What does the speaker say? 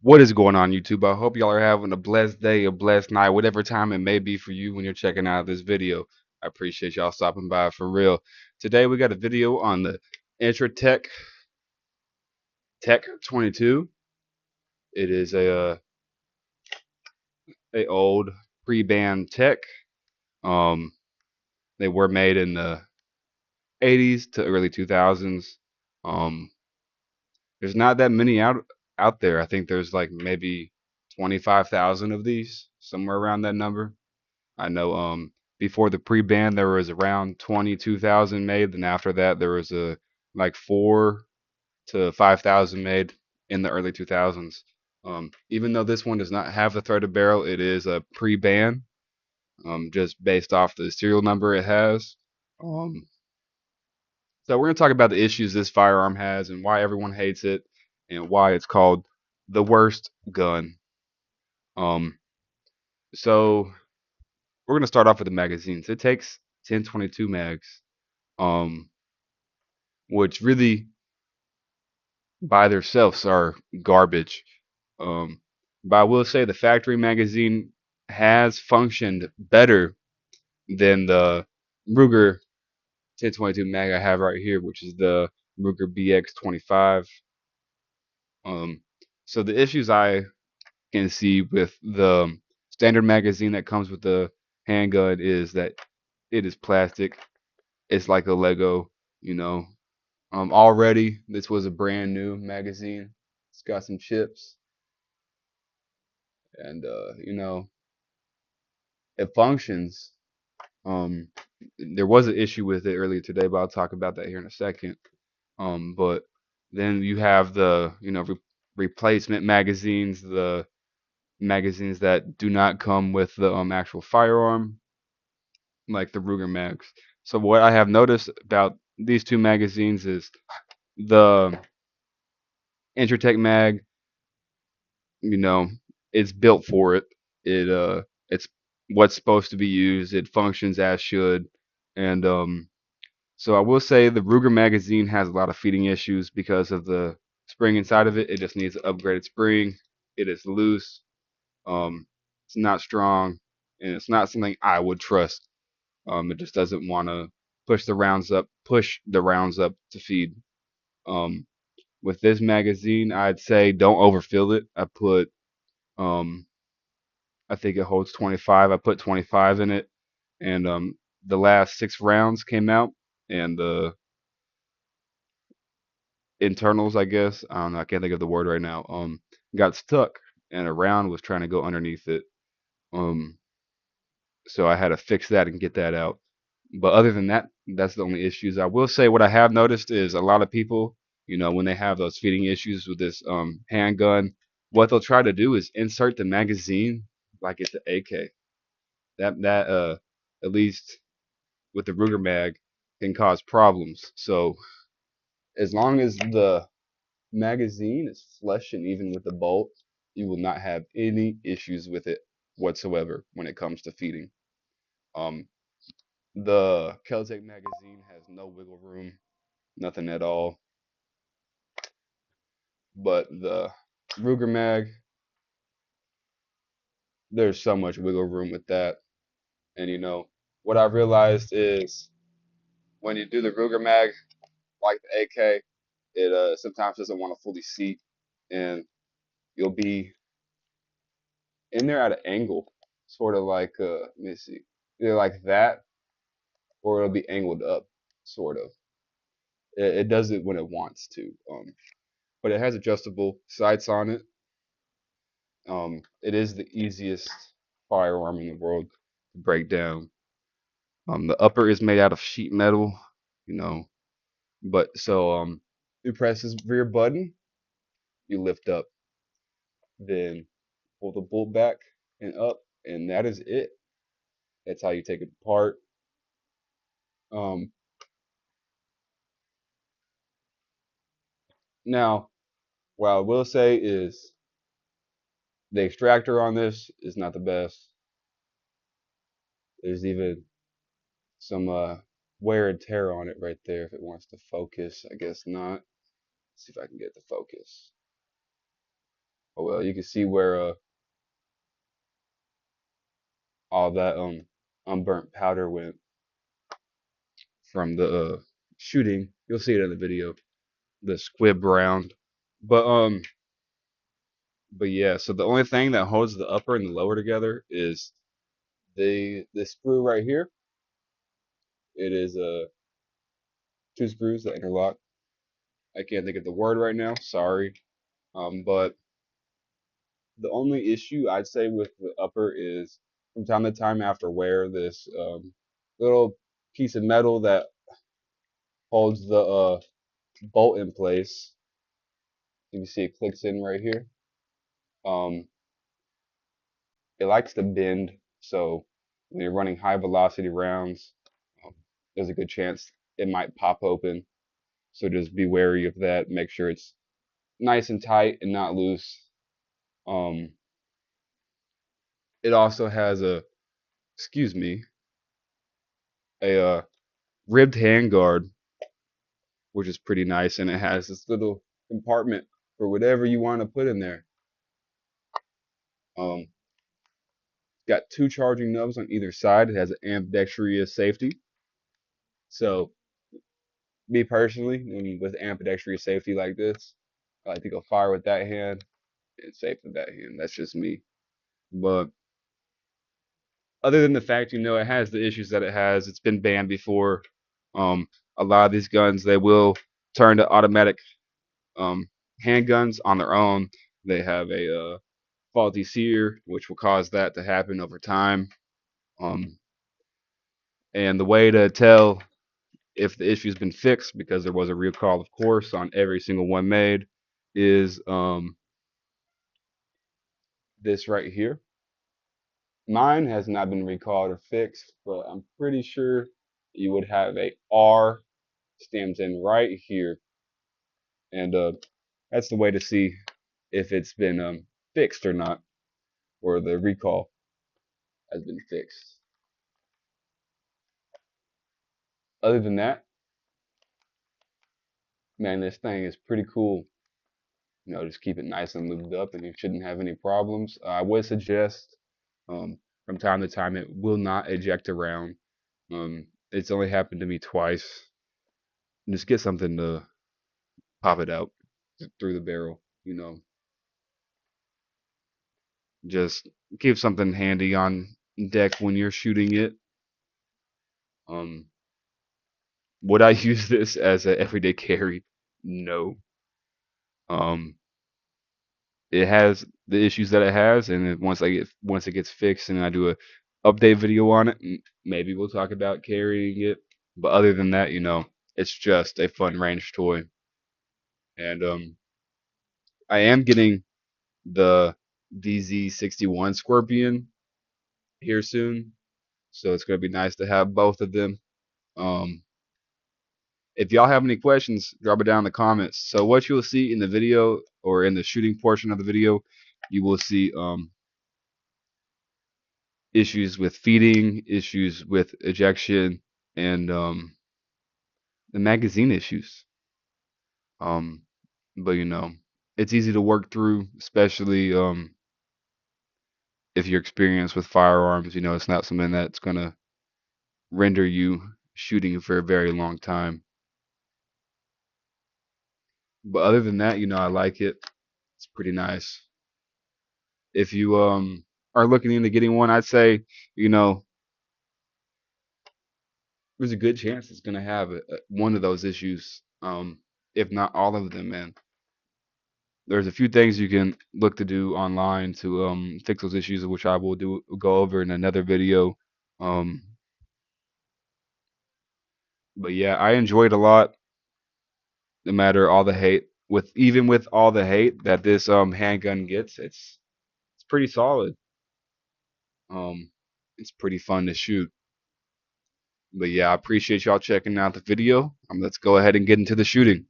What is going on, YouTube? I hope y'all are having a blessed day, a blessed night, whatever time it may be for you when you're checking out this video. I appreciate y'all stopping by for real. Today we got a video on the Intratec Tech 22. It is a old pre-band tech. Um, they were made in the 80s to early 2000s. Um, there's not that many out there. I think there's like maybe 25,000 of these, somewhere around that number. I know before the pre-ban there was around 22,000 made, then after that there was a like 4 to 5,000 made in the early 2000s. Even though this one does not have the threaded barrel, it is a pre-ban, just based off the serial number it has. Um, so we're gonna talk about the issues this firearm has and why everyone hates it and why it's called the worst gun. Um, so we're gonna start off with the magazines. It takes 1022 mags. Um, which really by themselves are garbage. Um, but I will say the factory magazine has functioned better than the Ruger 1022 mag I have right here, which is the Ruger BX25. Um, so the issues I can see with the standard magazine that comes with the handgun is that it is plastic. It's like a Lego, you know. Already this was a brand new magazine. It's got some chips, and it functions. Um, there was an issue with it earlier today, but I'll talk about that here in a second. But then you have the replacement magazines, the magazines that do not come with the actual firearm, like the Ruger mags. So what I have noticed about these two magazines is the Intratec mag, you know, it's built for it. It's what's supposed to be used. It functions as should. And so I will say the Ruger magazine has a lot of feeding issues because of the spring inside of it. It just needs an upgraded spring. It is loose. Um, it's not strong, and it's not something I would trust. It just doesn't want to push the rounds up to feed. Um, with this magazine, I'd say don't overfill it. Um, I think it holds 25. I put 25 in it, and the last 6 rounds came out, and the internals, I guess, I don't know, I can't think of the word right now, got stuck, and a round was trying to go underneath it. Um, so I had to fix that and get that out. But other than that, that's the only issues. I will say what I have noticed is a lot of people, when they have those feeding issues with this handgun, what they'll try to do is insert the magazine like it's an AK. That at least with the Ruger mag can cause problems. So as long as the magazine is flush and even with the bolt, you will not have any issues with it whatsoever when it comes to feeding. Um, the Keltec magazine has no wiggle room, nothing at all. But the Ruger mag, there's so much wiggle room with that. And what I realized is when you do the Ruger mag like the AK, it sometimes doesn't want to fully seat, and you'll be in there at an angle, sort of like let me see, either like that or it'll be angled up, sort of. It does it when it wants to, but it has adjustable sights on it. It is the easiest firearm in the world to break down. The upper is made out of sheet metal, you know, but so you press this rear button, you lift up, then pull the bolt back and up, and that is it. That's how you take it apart. Um, Now, what I will say is the extractor on this is not the best. There's even some wear and tear on it right there if it wants to focus. I guess not. Let's see if I can get it to focus. Oh well, you can see where all that unburnt powder went from the shooting. You'll see it in the video, the squib round. But but yeah, so the only thing that holds the upper and the lower together is the screw right here. It is two screws that interlock. I can't think of the word right now. Sorry. But the only issue I'd say with the upper is from time to time after wear, this little piece of metal that holds the bolt in place. You can see it clicks in right here. Um, it likes to bend, so when you're running high velocity rounds, um, there's a good chance it might pop open. So just be wary of that. Make sure it's nice and tight and not loose. Um, it also has excuse me, a ribbed handguard, which is pretty nice, and it has this little compartment for whatever you want to put in there. Um, got two charging nubs on either side. It has an ambidextrous safety. So me personally, when with ambidextrous safety like this, I like to go fire with that hand and safe with that hand. That's just me. But other than the fact, it has the issues that it has, it's been banned before. Um, a lot of these guns, they will turn to automatic um, handguns on their own. They have a faulty sear, which will cause that to happen over time. Um, and the way to tell if the issue's been fixed, because there was a recall, of course, on every single one made, is this right here. Mine has not been recalled or fixed, but I'm pretty sure you would have a R stamped in right here, and that's the way to see if it's been fixed or not, or the recall has been fixed. Other than that, man, this thing is pretty cool. Just keep it nice and lubed up, and you shouldn't have any problems. I would suggest from time to time it will not eject around. It's only happened to me twice. Just get something to pop it out through the barrel. Just keep something handy on deck when you're shooting it. Um, would I use this as an everyday carry? No. Um, it has the issues that it has, and then once it gets fixed, and I do a update video on it, maybe we'll talk about carrying it. But other than that, it's just a fun range toy. And I am getting the DZ61 Scorpion here soon, so it's gonna be nice to have both of them. Um, if y'all have any questions, drop it down in the comments. So what you'll see in the video, or in the shooting portion of the video, you will see issues with feeding, issues with ejection, and the magazine issues. Um, but it's easy to work through, especially if you're experienced with firearms. It's not something that's gonna render you shooting for a very long time. But other than that, I like it. It's pretty nice. If you are looking into getting one, I'd say, you know, there's a good chance it's gonna have one of those issues. If not all of them, man. There's a few things you can look to do online to fix those issues, which I will go over in another video. Um, but yeah, I enjoyed a lot, no matter all the hate. Even with all the hate that this handgun gets, it's pretty solid. Um, it's pretty fun to shoot. But yeah, I appreciate y'all checking out the video. Let's go ahead and get into the shooting.